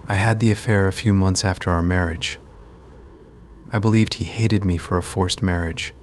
I had the affair a few months after our marriage. I believed he hated me for a forced marriage.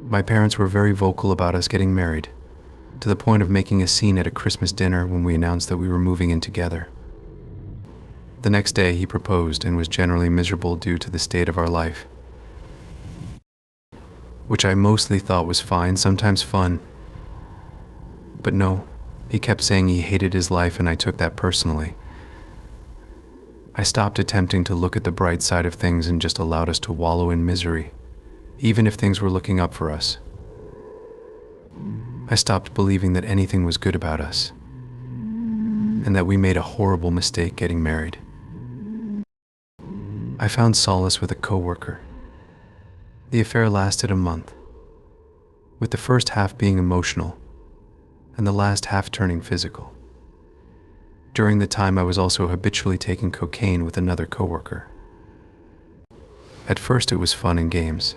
My parents were very vocal about us getting married, to the point of making a scene at a Christmas dinner when we announced that we were moving in together. The next day he proposed and was generally miserable due to the state of our life, which I mostly thought was fine, sometimes fun. But no, he kept saying he hated his life, and I took that personally. I stopped attempting to look at the bright side of things and just allowed us to wallow in misery, even if things were looking up for us. I stopped believing that anything was good about us, and that we made a horrible mistake getting married. I found solace with a coworker. The affair lasted a month, with the first half being emotional, and the last half turning physical. During the time, I was also habitually taking cocaine with another coworker. At first it was fun and games.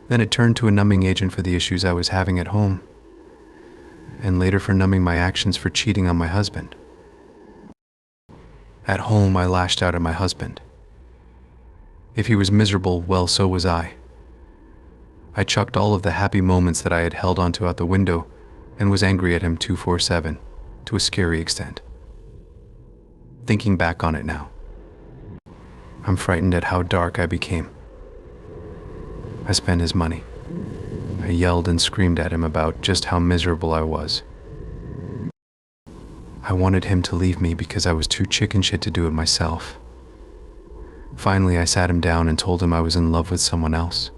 Then it turned to a numbing agent for the issues I was having at home, and later for numbing my actions for cheating on my husband. At home, I lashed out at my husband. If he was miserable, well, so was I. I chucked all of the happy moments that I had held onto out the window and was angry at him 24/7, to a scary extent. Thinking back on it now, I'm frightened at how dark I became. I spent his money. I yelled and screamed at him about just how miserable I was. I wanted him to leave me because I was too chicken shit to do it myself. Finally, I sat him down and told him I was in love with someone else.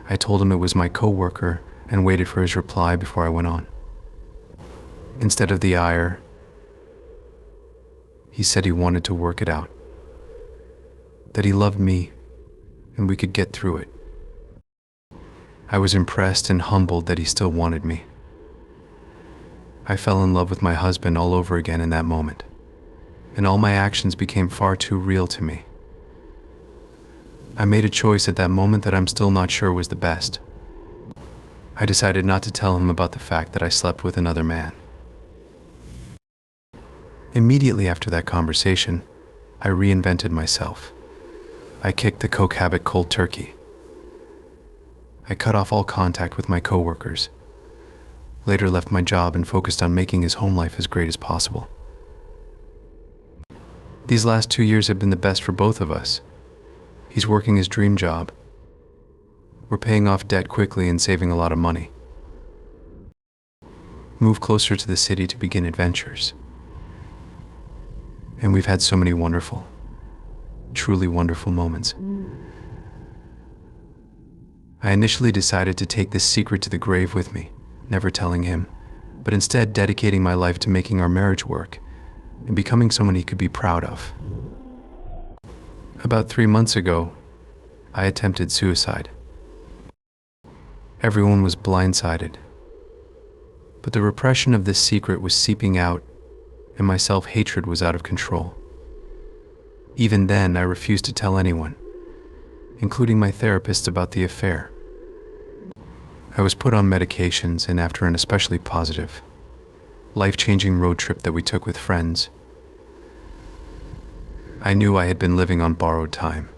I told him it was my coworker and waited for his reply before I went on. Instead of the ire, he said he wanted to work it out, that he loved me and we could get through it. I was impressed and humbled that he still wanted me. I fell in love with my husband all over again in that moment, and all my actions became far too real to me. I made a choice at that moment that I'm still not sure was the best. I decided not to tell him about the fact that I slept with another man. Immediately after that conversation, I reinvented myself. I kicked the coke habit cold turkey. I cut off all contact with my coworkers, later left my job and focused on making his home life as great as possible. These last 2 years have been the best for both of us. He's working his dream job. We're paying off debt quickly and saving a lot of money. Moved closer to the city to begin adventures. And we've had so many wonderful, truly wonderful moments. I initially decided to take this secret to the grave with me, never telling him, but instead dedicating my life to making our marriage work and becoming someone he could be proud of. About 3 months ago, I attempted suicide. Everyone was blindsided, but the repression of this secret was seeping out, and my self-hatred was out of control. Even then, I refused to tell anyone, including my therapist, about the affair. I was put on medications, and after an especially positive, life-changing road trip that we took with friends, I knew I had been living on borrowed time.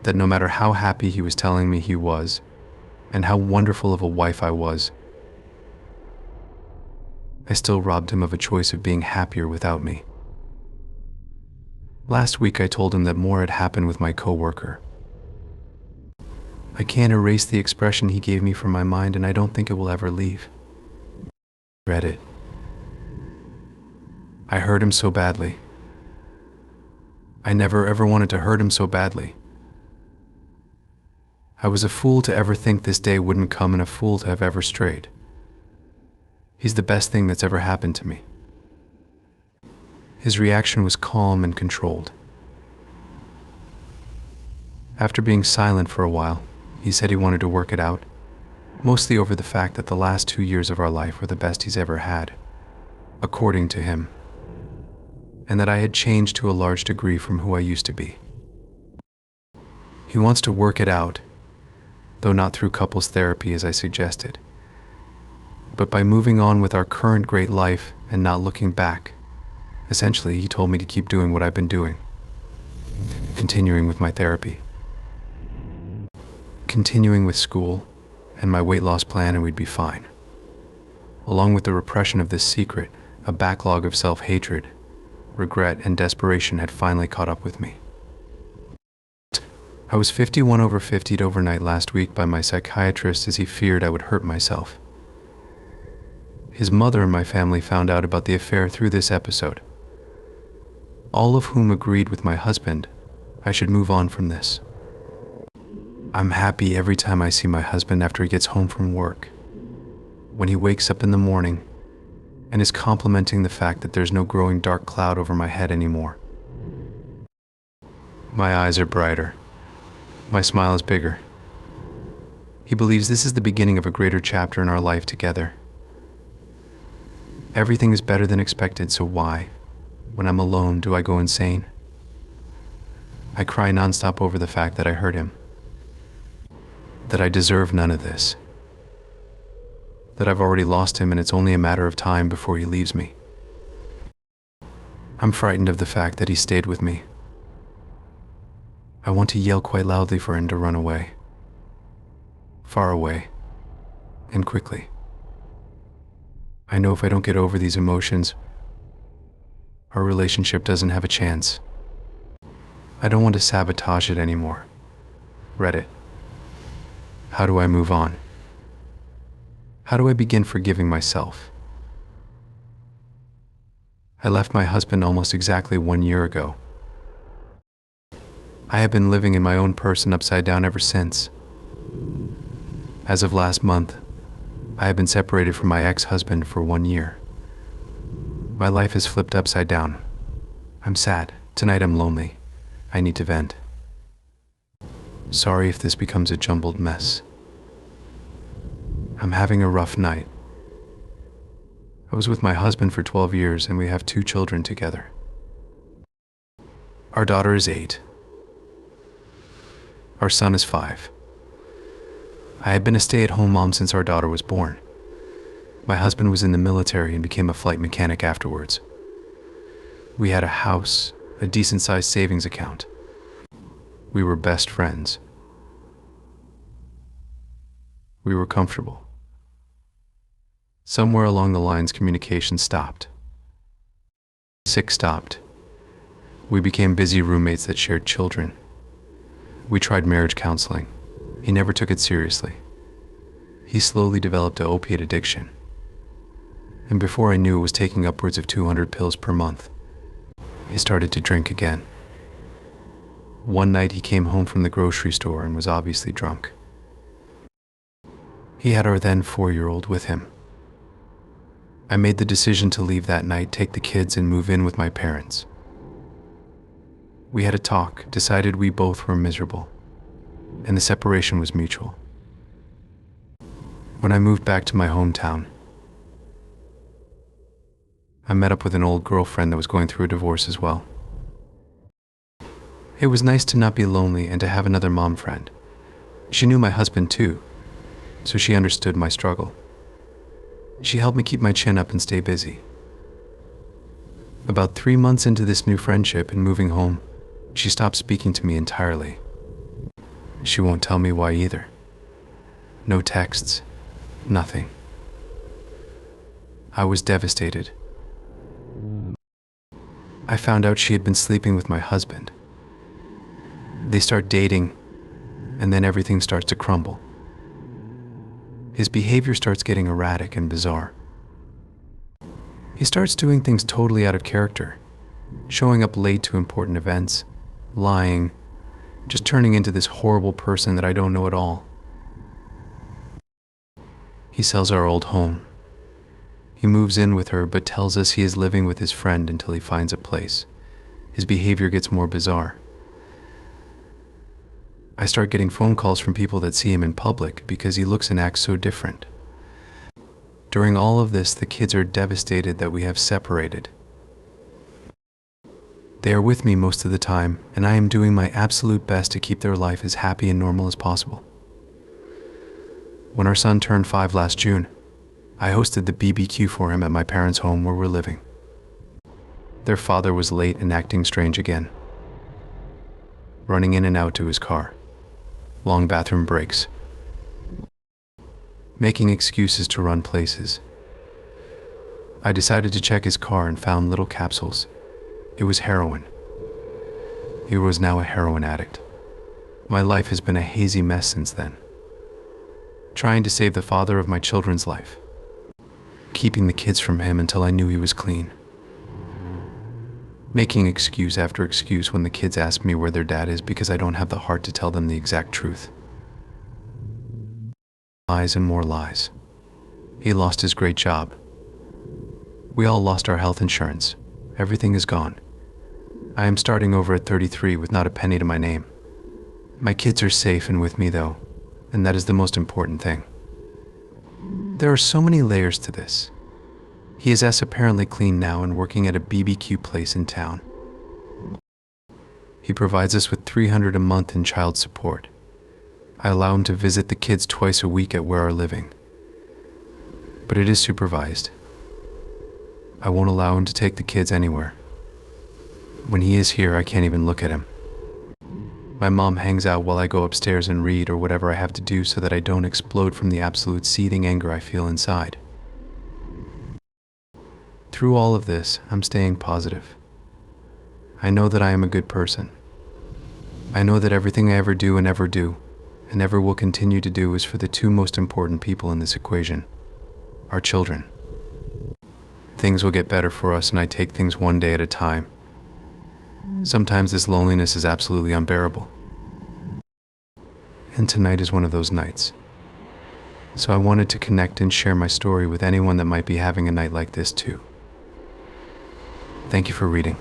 That no matter how happy he was telling me he was, and how wonderful of a wife I was, I still robbed him of a choice of being happier without me. Last week I told him that more had happened with my coworker. I can't erase the expression he gave me from my mind, and I don't think it will ever leave. I regret it. I hurt him so badly. I never ever wanted to hurt him so badly. I was a fool to ever think this day wouldn't come, and a fool to have ever strayed. He's the best thing that's ever happened to me. His reaction was calm and controlled. After being silent for a while, he said he wanted to work it out, mostly over the fact that the last 2 years of our life were the best he's ever had, according to him, and that I had changed to a large degree from who I used to be. He wants to work it out, though not through couples therapy as I suggested, but by moving on with our current great life and not looking back. Essentially, he told me to keep doing what I've been doing, continuing with my therapy, continuing with school and my weight loss plan, and we'd be fine. Along with the repression of this secret, a backlog of self-hatred, regret, and desperation had finally caught up with me. I was 51 over 50'd overnight last week by my psychiatrist as he feared I would hurt myself. His mother and my family found out about the affair through this episode, all of whom agreed with my husband I should move on from this. I'm happy every time I see my husband after he gets home from work, when he wakes up in the morning and is complimenting the fact that there's no growing dark cloud over my head anymore. My eyes are brighter. My smile is bigger. He believes this is the beginning of a greater chapter in our life together. Everything is better than expected, so why, when I'm alone, do I go insane? I cry nonstop over the fact that I hurt him, that I deserve none of this, that I've already lost him and it's only a matter of time before he leaves me. I'm frightened of the fact that he stayed with me. I want to yell quite loudly for him to run away, far away, and quickly. I know if I don't get over these emotions, our relationship doesn't have a chance. I don't want to sabotage it anymore. Reddit. How do I move on? How do I begin forgiving myself? I left my husband almost exactly 1 year ago. I have been living in my own person upside down ever since. As of last month, I have been separated from my ex-husband for 1 year. My life is flipped upside down. I'm sad. Tonight I'm lonely. I need to vent. Sorry if this becomes a jumbled mess. I'm having a rough night. I was with my husband for 12 years and we have 2 children together. Our daughter is 8. Our son is 5. I had been a stay-at-home mom since our daughter was born. My husband was in the military and became a flight mechanic afterwards. We had a house, a decent-sized savings account. We were best friends. We were comfortable. Somewhere along the lines, communication stopped. Sick stopped. We became busy roommates that shared children. We tried marriage counseling. He never took it seriously. He slowly developed an opiate addiction. And before I knew it, was taking upwards of 200 pills per month. He started to drink again. One night he came home from the grocery store and was obviously drunk. He had our then 4-year-old with him. I made the decision to leave that night, take the kids, and move in with my parents. We had a talk, decided we both were miserable, and the separation was mutual. When I moved back to my hometown, I met up with an old girlfriend that was going through a divorce as well. It was nice to not be lonely and to have another mom friend. She knew my husband too, so she understood my struggle. She helped me keep my chin up and stay busy. About 3 months into this new friendship and moving home, she stopped speaking to me entirely. She won't tell me why either. No texts, nothing. I was devastated. I found out she had been sleeping with my husband. They start dating, and then everything starts to crumble. His behavior starts getting erratic and bizarre. He starts doing things totally out of character, showing up late to important events, lying, just turning into this horrible person that I don't know at all. He sells our old home. He moves in with her but tells us he is living with his friend until he finds a place. His behavior gets more bizarre. I start getting phone calls from people that see him in public because he looks and acts so different. During all of this, the kids are devastated that we have separated. They are with me most of the time, and I am doing my absolute best to keep their life as happy and normal as possible. When our son turned 5 last June, I hosted the BBQ for him at my parents' home where we're living. Their father was late and acting strange again, running in and out to his car, long bathroom breaks, making excuses to run places. I decided to check his car and found little capsules. It was heroin. He was now a heroin addict. My life has been a hazy mess since then. Trying to save the father of my children's life, keeping the kids from him until I knew he was clean. Making excuse after excuse when the kids ask me where their dad is because I don't have the heart to tell them the exact truth. Lies and more lies. He lost his great job. We all lost our health insurance. Everything is gone. I am starting over at 33 with not a penny to my name. My kids are safe and with me though, and that is the most important thing. There are so many layers to this. He is apparently clean now and working at a BBQ place in town. He provides us with $300 a month in child support. I allow him to visit the kids twice a week at where we're living. But it is supervised. I won't allow him to take the kids anywhere. When he is here, I can't even look at him. My mom hangs out while I go upstairs and read or whatever I have to do so that I don't explode from the absolute seething anger I feel inside. Through all of this, I'm staying positive. I know that I am a good person. I know that everything I ever do and ever will continue to do is for the two most important people in this equation, our children. Things will get better for us and I take things one day at a time. Sometimes this loneliness is absolutely unbearable. And tonight is one of those nights. So I wanted to connect and share my story with anyone that might be having a night like this too. Thank you for reading.